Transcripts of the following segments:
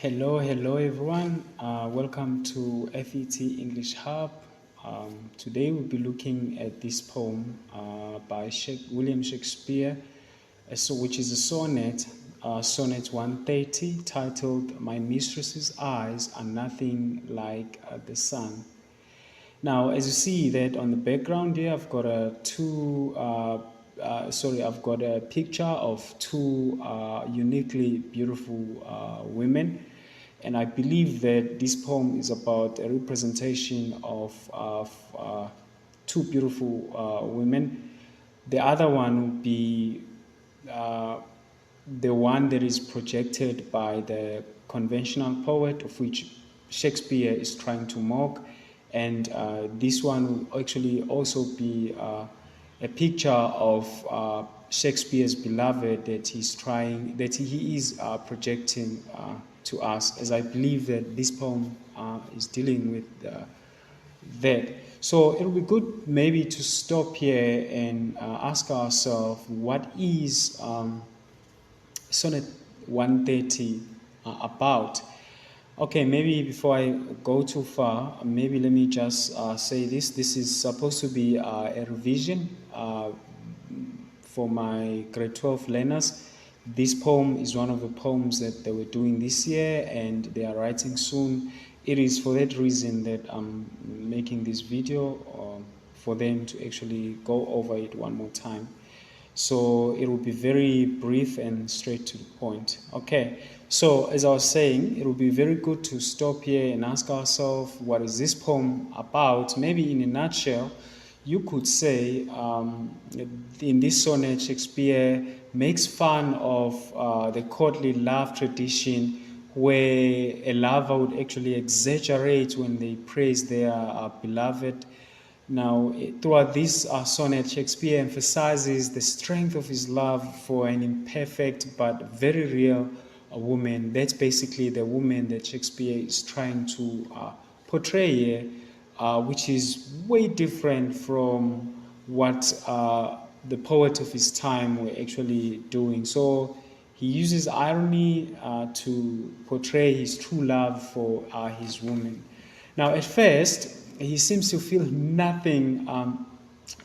Hello everyone. Welcome to FET English Hub. Today we'll be looking at this poem by William Shakespeare, which is a sonnet, Sonnet 130, titled "My Mistress's Eyes Are Nothing Like the Sun." Now, as you see that on the background here, I've got a picture of two uniquely beautiful women, and I believe that this poem is about a representation of two beautiful women. The other one would be uh, the one that is projected by the conventional poet, of which Shakespeare is trying to mock, and this one will actually also be a picture of Shakespeare's beloved that he is projecting to us, as I believe that this poem is dealing with that. So it will be good maybe to stop here and ask ourselves what is Sonnet 130 about. Okay, maybe before I go too far, maybe let me just say this. This is supposed to be a revision for my grade 12 learners. This poem is one of the poems that they were doing this year and they are writing soon. It is for that reason that I'm making this video for them to actually go over it one more time. So it will be very brief and straight to the point. Okay, so as I was saying, it will be very good to stop here and ask ourselves, what is this poem about? Maybe in a nutshell, you could say in this sonnet, Shakespeare makes fun of the courtly love tradition where a lover would actually exaggerate when they praise their beloved. Now, throughout this sonnet, Shakespeare emphasizes the strength of his love for an imperfect but very real woman. That's basically the woman that Shakespeare is trying to portray here, which is way different from what the poet of his time were actually doing. So he uses irony to portray his true love for his woman. Now, at first, he seems to feel nothing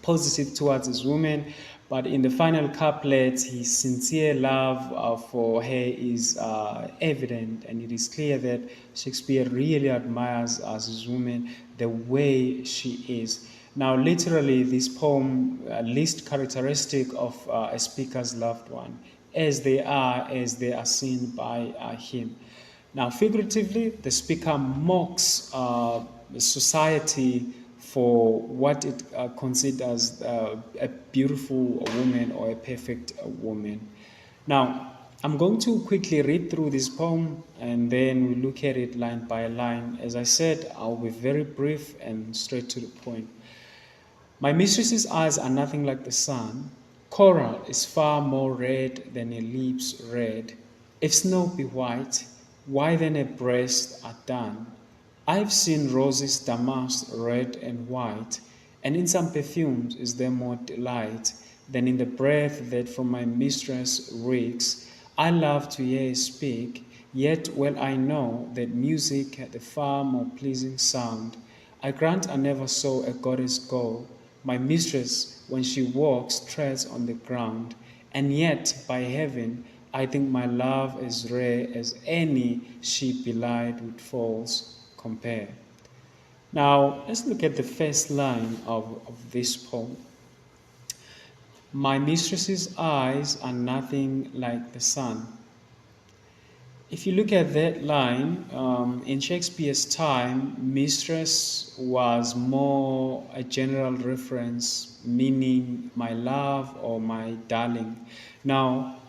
positive towards his woman, but in the final couplet, his sincere love for her is evident, and it is clear that Shakespeare really admires his woman the way she is. Now, literally, this poem lists characteristic of a speaker's loved one as they are seen by him. Now, figuratively, the speaker mocks society for what it considers a beautiful woman or a perfect woman. Now, I'm going to quickly read through this poem and then we look at it line by line. As I said, I'll be very brief and straight to the point. My mistress's eyes are nothing like the sun. Coral is far more red than her lips red. If snow be white, why then her breasts are dun? I've seen roses damasked red and white, and in some perfumes is there more delight than in the breath that from my mistress reeks. I love to hear her speak, yet well I know that music hath a far more pleasing sound. I grant I never saw a goddess go. My mistress, when she walks, treads on the ground, and yet, by heaven, I think my love as rare as any she belied with falls compare. Now, let's look at the first line of this poem. My mistress's eyes are nothing like the sun. If you look at that line, in Shakespeare's time, mistress was more a general reference, meaning my love or my darling. Now,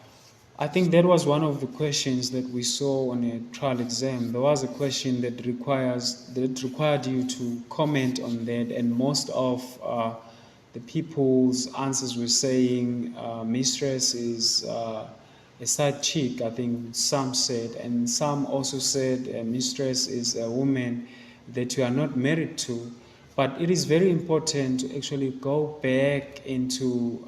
I think that was one of the questions that we saw on a trial exam. There was a question that required you to comment on that, and most of the people's answers were saying mistress is a side chick, I think some said, and some also said a mistress is a woman that you are not married to. But it is very important to actually go back into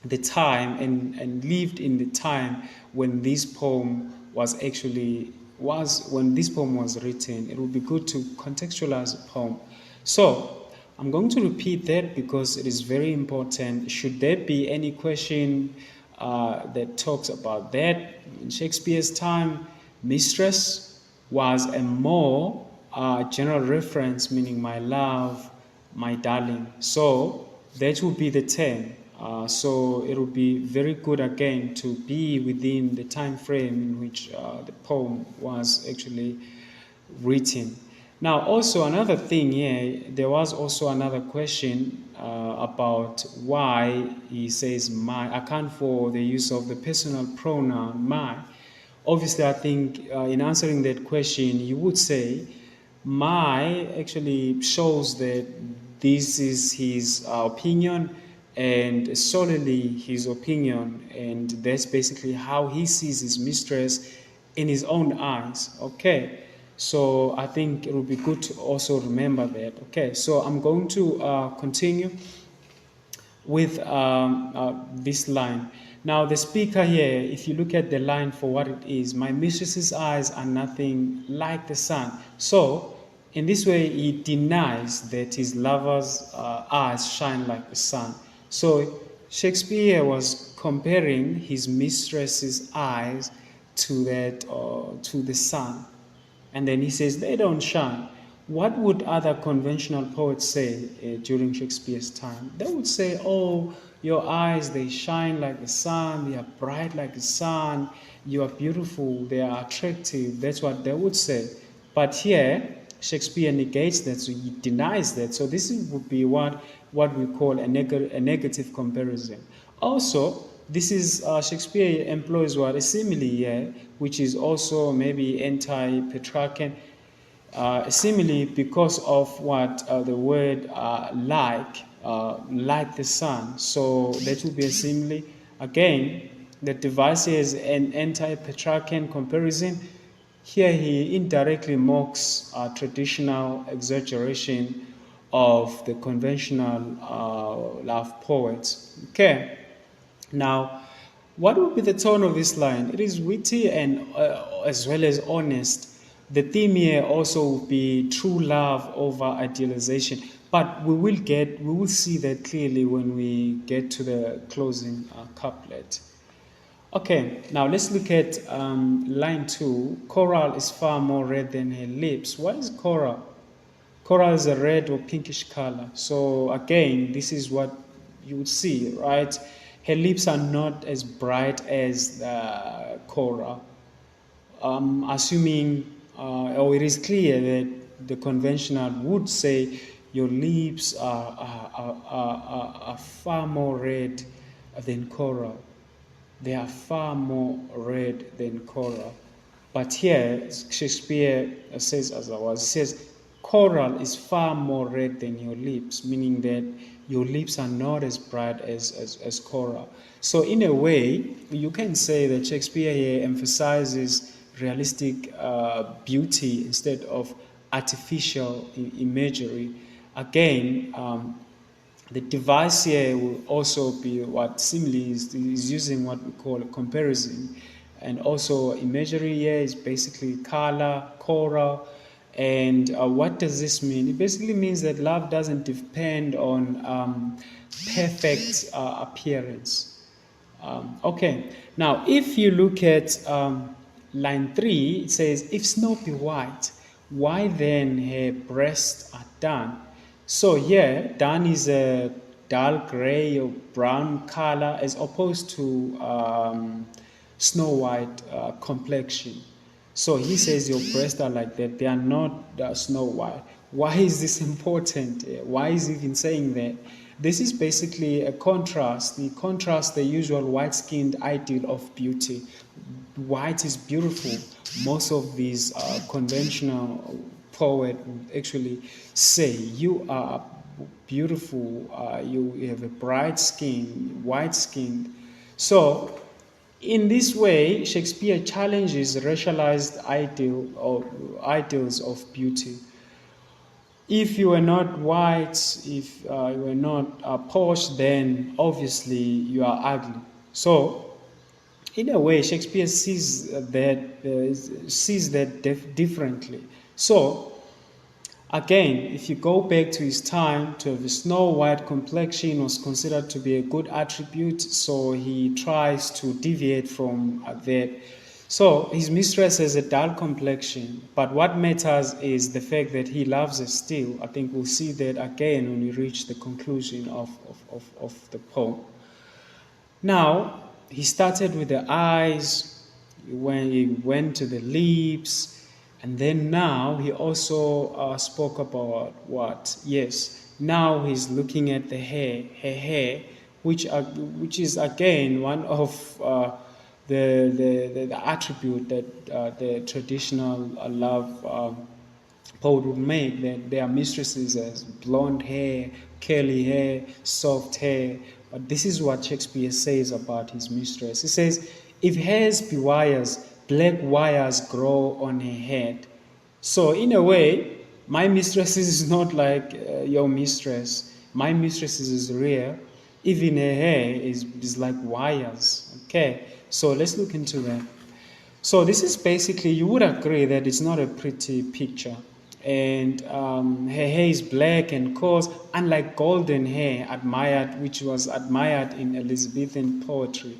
the time and lived in the time when this poem was actually was when this poem was written. It would be good to contextualize a poem. So I'm going to repeat that because it is very important. Should there be any question that talks about that, in Shakespeare's time, Mistress was a more general reference, meaning my love, my darling. So that would be the term. So it would be very good again to be within the time frame in which the poem was actually written. Now, also another thing here, there was also another question about why he says my, account for the use of the personal pronoun my. Obviously, I think in answering that question, you would say my actually shows that this is his opinion and solely his opinion, and that's basically how he sees his mistress in his own eyes. Okay, so I think it would be good to also remember that. Okay, so I'm going to continue with this line. Now, the speaker here, if you look at the line for what it is, my mistress's eyes are nothing like the sun. So, in this way, he denies that his lover's eyes shine like the sun. So, Shakespeare was comparing his mistress's eyes to that to the sun. And then he says, they don't shine. What would other conventional poets say during Shakespeare's time? They would say, oh, your eyes, they shine like the sun, they are bright like the sun, you are beautiful, they are attractive. That's what they would say. But here, Shakespeare negates that, so he denies that. So this would be what we call a negative comparison. Also, this is Shakespeare employs what a simile here, which is also maybe anti-Petrarchan. Simile because of what the word like the sun. So that would be a simile. Again, the device is an anti-Petrarchan comparison. Here he indirectly mocks traditional exaggeration of the conventional love poets. Okay. Now, what would be the tone of this line? It is witty and as well as honest. The theme here also would be true love over idealization. But we will see that clearly when we get to the closing couplet. Okay, now let's look at line 2. Coral is far more red than her lips. What is coral? Coral is a red or pinkish color. So again, this is what you would see, right? Her lips are not as bright as coral. Assuming, or it is clear that the conventional would say your lips are far more red than coral. They are far more red than coral. But here, Shakespeare says, as I was, says, coral is far more red than your lips, meaning that your lips are not as bright as coral. So, in a way, you can say that Shakespeare here emphasizes realistic beauty instead of artificial imagery. Again, the device here will also be what simile is using what we call a comparison. And also imagery here is basically color, coral. And what does this mean? It basically means that love doesn't depend on perfect appearance. Okay, now if you look at line 3, it says, if snow be white, why then her breasts are dun? So here, dun is a dull gray or brown color as opposed to snow white complexion. So he says your breasts are like that. They are not snow white. Why is this important? Why is he even saying that? This is basically a contrast. He contrasts the usual white-skinned ideal of beauty. White is beautiful. Most of these conventional poets would actually say you are beautiful. You have a bright skin, white skin. So in this way, Shakespeare challenges racialized ideals of beauty. If you are not white, if you are not posh, then obviously you are ugly. So in a way, Shakespeare sees that differently. So, again, if you go back to his time, to have a snow white complexion was considered to be a good attribute, so he tries to deviate from that. So his mistress has a dull complexion, but what matters is the fact that he loves her still. I think we'll see that again when we reach the conclusion of the poem. Now, he started with the eyes, when he went to the lips, and then now he also spoke about what? Yes, now he's looking at the hair, her hair, which is again one of the attribute that the traditional love poet would make, that their mistresses as blonde hair, curly hair, soft hair. But this is what Shakespeare says about his mistress. He says, if hairs be wires, black wires grow on her head. So in a way, my mistress is not like your mistress. My mistress is real. Even her hair is like wires. Okay, so let's look into that. So this is basically, you would agree that it's not a pretty picture. And her hair is black and coarse, unlike golden hair admired, which was admired in Elizabethan poetry.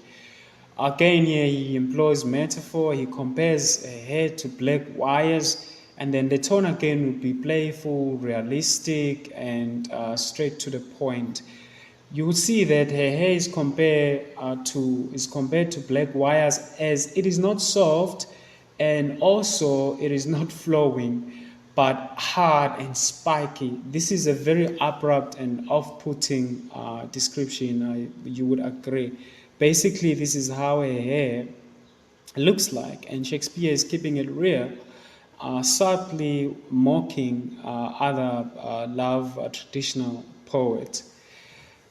Again, here he employs metaphor. He compares her hair to black wires, and then the tone again would be playful, realistic, and straight to the point. You will see that her hair is compared to black wires, as it is not soft, and also it is not flowing, but hard and spiky. This is a very abrupt and off-putting description. You would agree. Basically, this is how her hair looks like, and Shakespeare is keeping it real, subtly mocking other love traditional poets.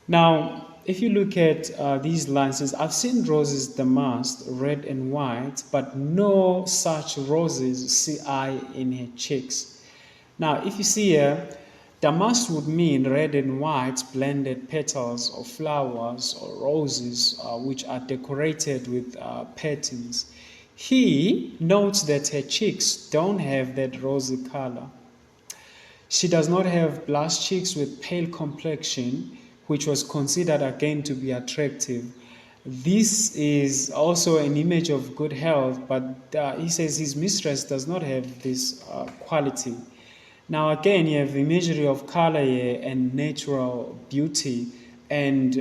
Now, if you look at these lines, it says, I've seen roses damasked, red and white, but no such roses see I in her cheeks. Now, if you see here, damask would mean red and white blended petals of flowers or roses which are decorated with patterns. He notes that her cheeks don't have that rosy color. She does not have blush cheeks with pale complexion, which was considered again to be attractive. This is also an image of good health, but he says his mistress does not have this quality. Now, again, you have imagery of color here and natural beauty, and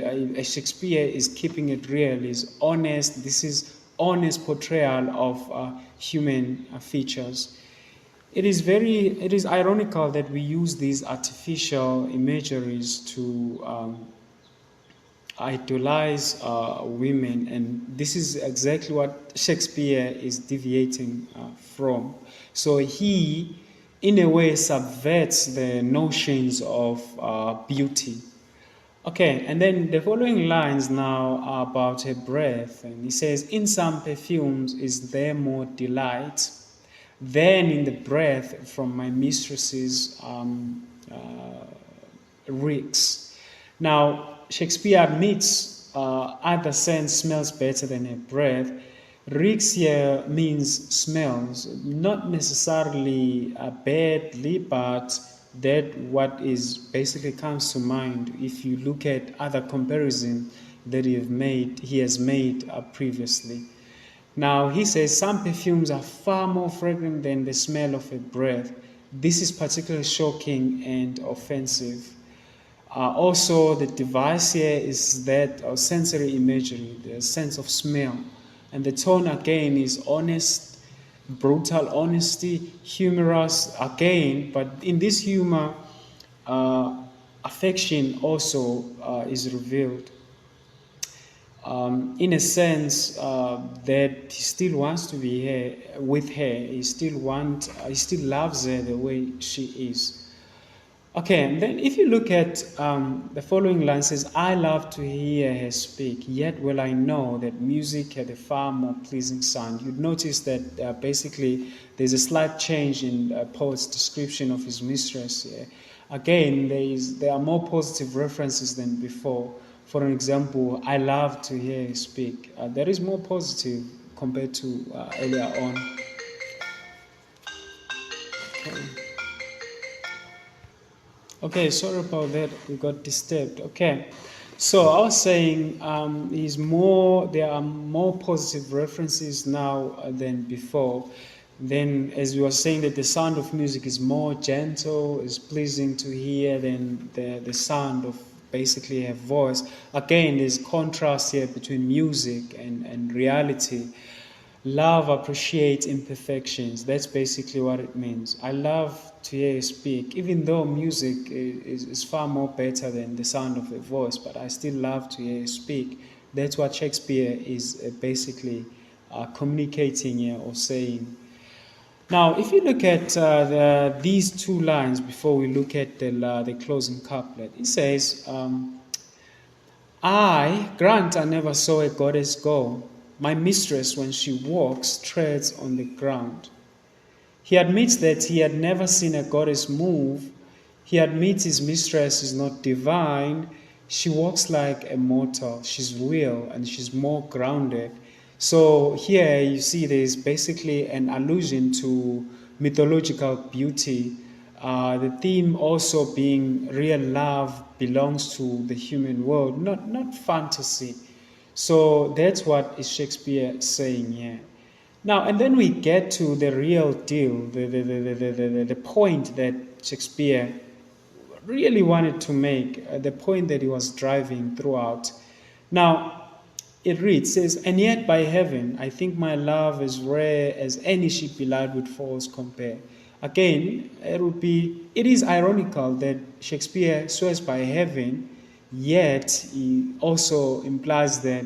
Shakespeare is keeping it real, is honest. This is honest portrayal of human features. It is ironical that we use these artificial imageries to idolize women, and this is exactly what Shakespeare is deviating from. So he, in a way, subverts the notions of beauty. Okay, and then the following lines now are about her breath, and he says, in some perfumes is there more delight than in the breath from my mistress's reeks. Now, Shakespeare admits other scent smells better than her breath. Reeks here means smells, not necessarily badly, but that what is basically comes to mind if you look at other comparison that he has made previously. Now, he says some perfumes are far more fragrant than the smell of a breath. This is particularly shocking and offensive. Also, the device here is that of sensory imagery, the sense of smell. And the tone again is honest, brutal honesty, humorous again, but in this humor, affection also is revealed. In a sense that he still wants to be here with her. He still loves her the way she is. Okay, and then if you look at the following line says, I love to hear her speak, yet well I know that music had a far more pleasing sound. You'd notice that basically there's a slight change in the poet's description of his mistress here. Again, there are more positive references than before. For an example, I love to hear you speak. That is more positive compared to earlier on. Okay, sorry about that. We got disturbed. Okay, so I was saying is more. There are more positive references now than before. Then, as we were saying, that the sound of music is more gentle, is pleasing to hear than the sound of basically a voice. Again, there's contrast here between music and reality. Love appreciates imperfections. That's basically what it means. I love to hear you speak, even though music is far more better than the sound of a voice, but I still love to hear you speak. That's what Shakespeare is basically communicating here or saying. Now, if you look at these two lines before we look at the closing couplet, it says, grant I never saw a goddess go. My mistress, when she walks, treads on the ground. He admits that he had never seen a goddess move. He admits his mistress is not divine. She walks like a mortal. She's real and she's more grounded. So here you see there's basically an allusion to mythological beauty. The theme also being real love belongs to the human world, not fantasy. So that's what is Shakespeare saying here. Now, and then we get to the real deal, the point that Shakespeare really wanted to make, the point that he was driving throughout. Now, it reads, says, and yet by heaven, I think my love as rare as any ship belied with falls compare. Again, it is ironical that Shakespeare swears by heaven, yet he also implies that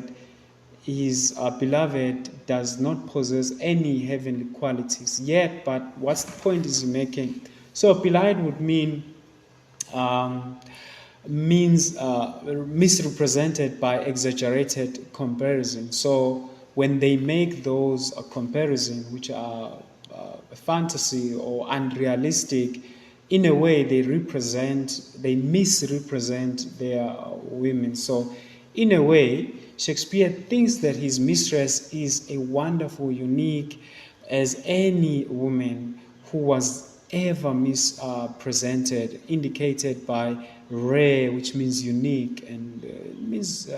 his beloved does not possess any heavenly qualities yet, but what's the point is he making? So belied would um, means misrepresented by exaggerated comparison. So when they make those comparisons, which are fantasy or unrealistic, in a way they misrepresent their women. So in a way, Shakespeare thinks that his mistress is a wonderful, unique as any woman who was ever mispresented, indicated by rare, which means unique, and means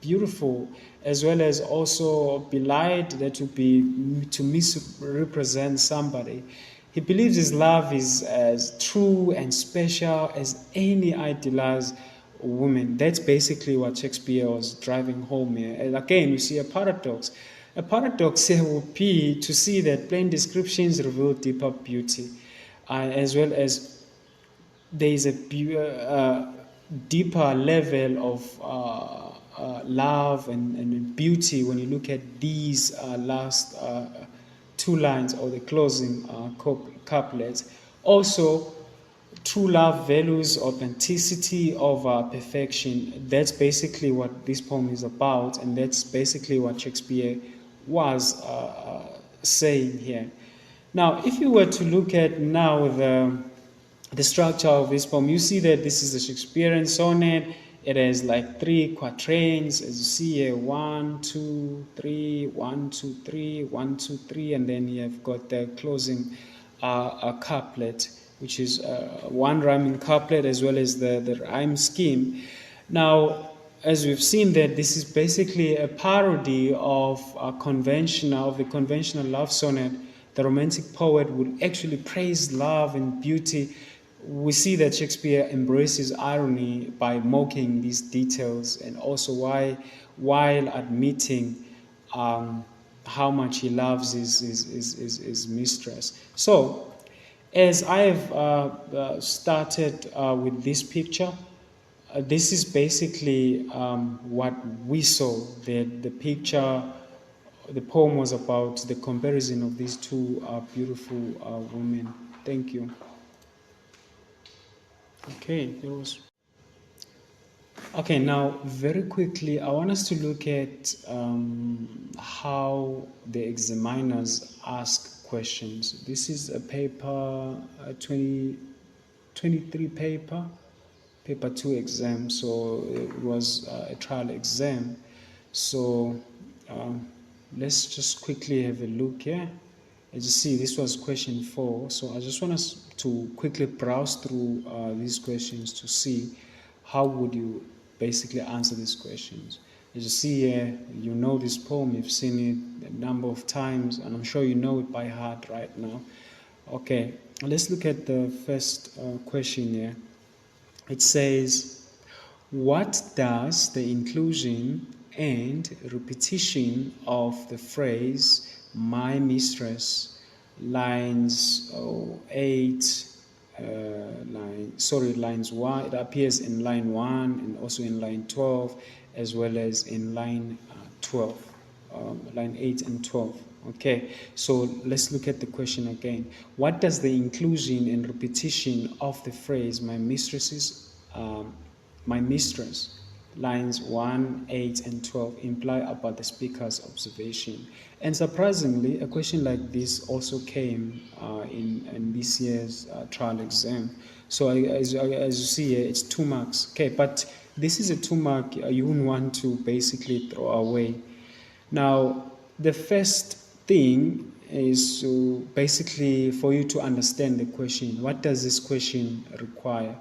beautiful, as well as also belied, that would be to misrepresent somebody. He believes his love is as true and special as any idealized woman. That's basically what Shakespeare was driving home here. And again, we see a paradox. A paradox here would be to see that plain descriptions reveal deeper beauty, as well as there is a deeper level of love and beauty when you look at these last two lines or the closing couplets. Also, true love values authenticity over perfection. That's basically what this poem is about, and that's basically what Shakespeare was saying here. Now, if you were to look at now the structure of this poem, you see that this is a Shakespearean sonnet. It has like three quatrains, as you see here, 1, 2, 3, 1, 2, 3, 1, 2, 3, and then you have got the closing couplet, which is one rhyming couplet as well as the rhyme scheme. Now, as we've seen that this is basically a parody of the conventional love sonnet. The romantic poet would actually praise love and beauty. We see that Shakespeare embraces irony by mocking these details, and also while admitting how much he loves his mistress. So, as I have started with this picture, this is basically what we saw. The picture, the poem was about the comparison of these two beautiful women. Thank you. Okay, it was. Okay, now very quickly, I want us to look at how the examiners ask questions. This is a paper, a 2023 paper. paper 2 exam, so it was a trial exam. So um, let's just quickly have a look here. As you see, this was question 4, so I just want us to quickly browse through these questions to see how would you basically answer these questions. As you see here, you know this poem, you've seen it a number of times, and I'm sure you know it by heart right now. Okay, let's look at the first question here. It says, what does the inclusion and repetition of the phrase "my mistress" lines 8, lines 1, it appears in line 1 and also in line 12, as well as in line 12, line 8 and 12. Okay, so let's look at the question again. What does the inclusion and repetition of the phrase my mistress, lines 1, 8, and 12 imply about the speaker's observation? And surprisingly, a question like this also came in this year's trial exam. So as you see here, it's 2 marks. Okay, but this is a 2 mark you wouldn't want to basically throw away. Now, the first thing is to basically for you to understand the question. What does this question require?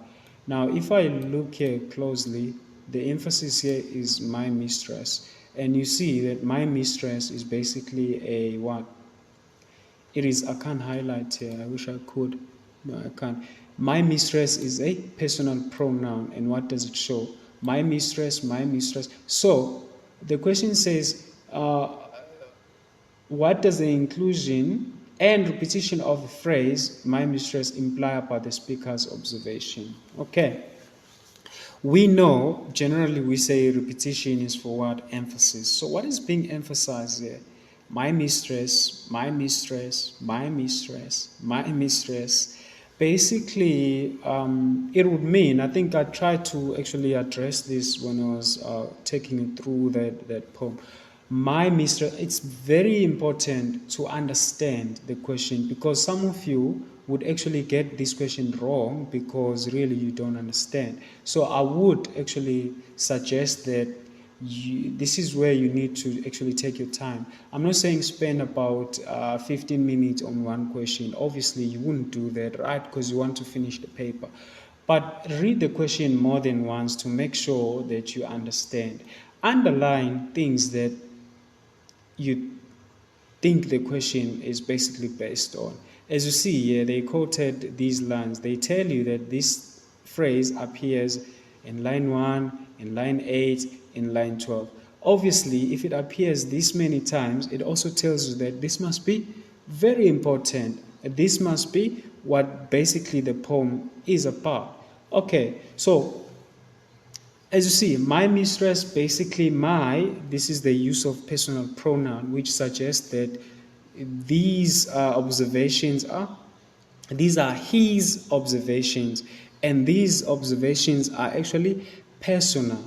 Now, if I look here closely, the emphasis here is my mistress. And you see that my mistress is basically a what? It is, I can't highlight here. I wish I could. No, I can't. My mistress is a personal pronoun. And what does it show? My mistress, my mistress. So the question says, what does the inclusion and repetition of the phrase "my mistress" imply about the speaker's observation? Okay. We know generally we say repetition is for what? Emphasis. So what is being emphasized here? My mistress, my mistress, my mistress, my mistress. Basically, it would mean, I think I tried to actually address this when I was taking you through that poem. My mistress, it's very important to understand the question, because some of you would actually get this question wrong because really you don't understand. So I would actually suggest that this is where you need to actually take your time. I'm not saying spend about 15 minutes on one question. Obviously, you wouldn't do that, right? Because you want to finish the paper. But read the question more than once to make sure that you understand. Underline things that you think the question is basically based on. As you see here, they quoted these lines. They tell you that this phrase appears in line 1, in line 8, in line 12. Obviously, if it appears this many times, it also tells you that this must be very important. This must be what basically the poem is about. Okay, so as you see, my mistress, basically this is the use of personal pronoun, which suggests that these these are his observations, and these observations are actually personal,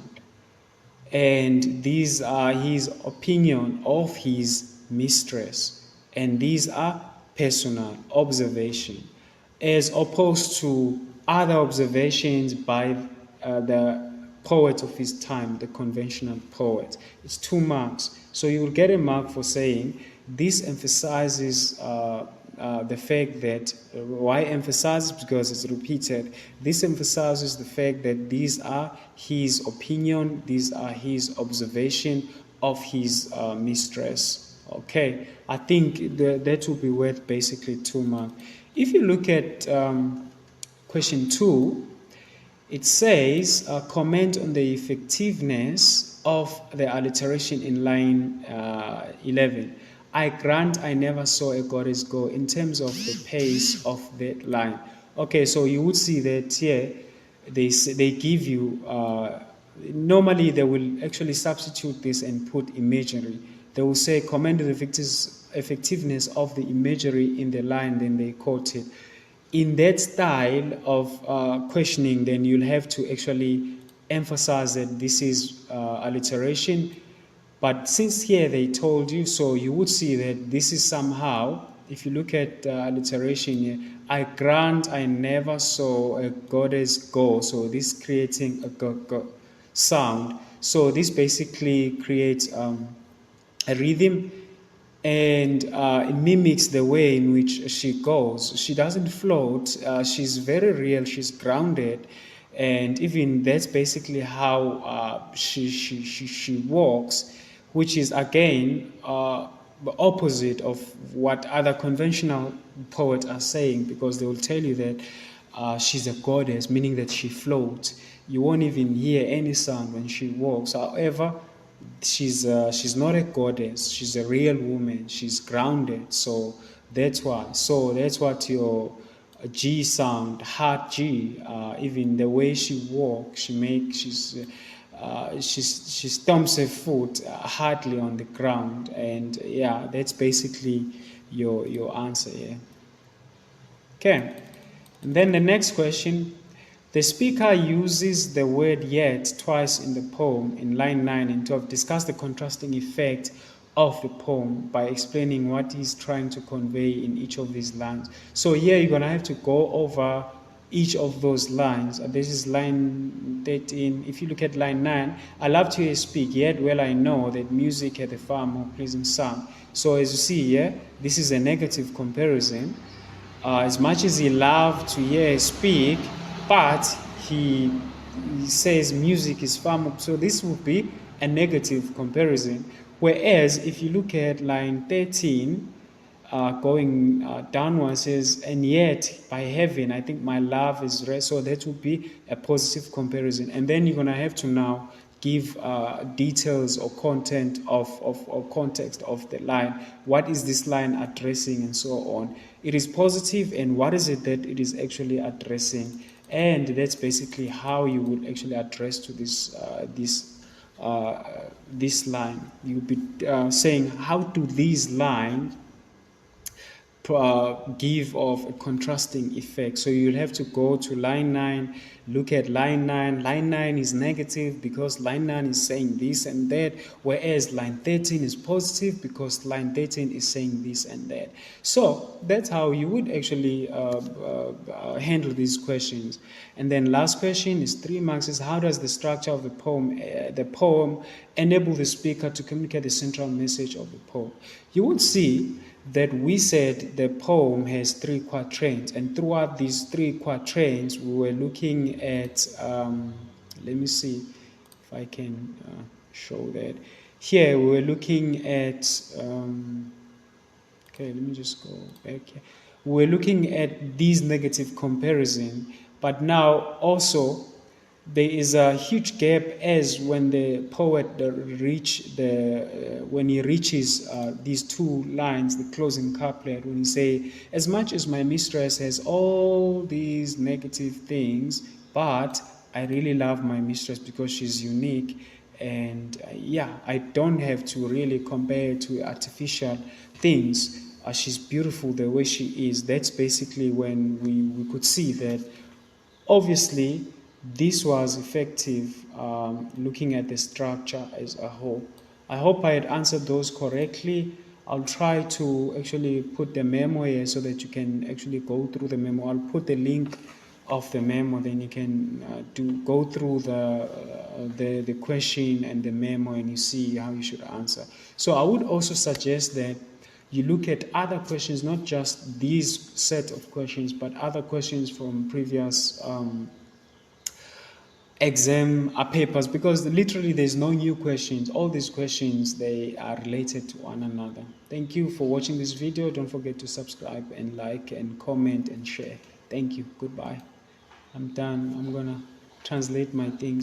and these are his opinion of his mistress, and these are personal observation, as opposed to other observations by the poet of his time, the conventional poet. It's 2 marks. So you will get a mark for saying this emphasizes the fact that, why emphasizes? Because it's repeated. This emphasizes the fact that these are his opinion, these are his observation of his mistress. Okay, I think that will be worth basically 2 marks. If you look at question 2, it says, comment on the effectiveness of the alliteration in line 11. I grant I never saw a goddess go, in terms of the pace of that line. Okay, so you would see that here they give you, normally they will actually substitute this and put imagery. They will say comment on the effectiveness of the imagery in the line, then they quote it. In that style of questioning, then you'll have to actually emphasize that this is alliteration. But since here they told you, so you would see that this is somehow if you look at alliteration here, I grant I never saw a goddess go. So this creating a sound. So this basically creates a rhythm, and it mimics the way in which she goes. She doesn't float. She's very real. She's grounded, and even that's basically how she walks, which is again the opposite of what other conventional poets are saying, because they will tell you that she's a goddess, meaning that she floats. You won't even hear any sound when she walks. However, she's not a goddess. She's a real woman. She's grounded. So that's why. So that's what your G sound, hard G. Even the way she walks, she stomps her foot hardly on the ground, and yeah, that's basically your answer. Yeah. Okay. And then the next question, the speaker uses the word yet twice in the poem in line 9 and 12. Discuss the contrasting effect of the poem by explaining what he's trying to convey in each of these lines. So here you're going to have to go over each of those lines. This is line 13. If you look at line 9, I love to hear speak, yet well I know that music hath a far more pleasing sound. So as you see here, this is a negative comparison. As much as he loved to hear speak, but he says music is far more. So this would be a negative comparison. Whereas if you look at line 13, going downwards, says, and yet by heaven, I think my love is rest. So that would be a positive comparison. And then you're going to have to now give details or content of or context of the line. What is this line addressing and so on? It is positive, and what is it that it is actually addressing? And that's basically how you would actually address to this line. You'll be saying, how do these lines give off a contrasting effect? So you'll have to go to line 9, look at line 9. Line 9 is negative because line 9 is saying this and that, whereas line 13 is positive because line 13 is saying this and that. So that's how you would actually handle these questions. And then last question is 3 marks, is how does the structure of the poem enable the speaker to communicate the central message of the poem? You would see that we said the poem has 3 quatrains, and throughout these 3 quatrains we were looking at let me see if I can show that. Here we were looking at okay, let me just go back here. We're looking at these negative comparison, but now also there is a huge gap as when the poet when he reaches these 2 lines, the closing couplet, when he say, as much as my mistress has all these negative things, but I really love my mistress because she's unique, and yeah, I don't have to really compare to artificial things. She's beautiful the way she is. That's basically when we could see that obviously this was effective, looking at the structure as a whole. I hope I had answered those correctly. I'll try to actually put the memo here so that you can actually go through the memo. I'll put the link of the memo, then you can go through the question and the memo, and you see how you should answer. So I would also suggest that you look at other questions, not just these set of questions, but other questions from previous exam papers, because literally there's no new questions. All these questions, they are related to one another. Thank you for watching this video. Don't forget to subscribe and like and comment and share. Thank you. Goodbye. I'm done. I'm gonna translate my things.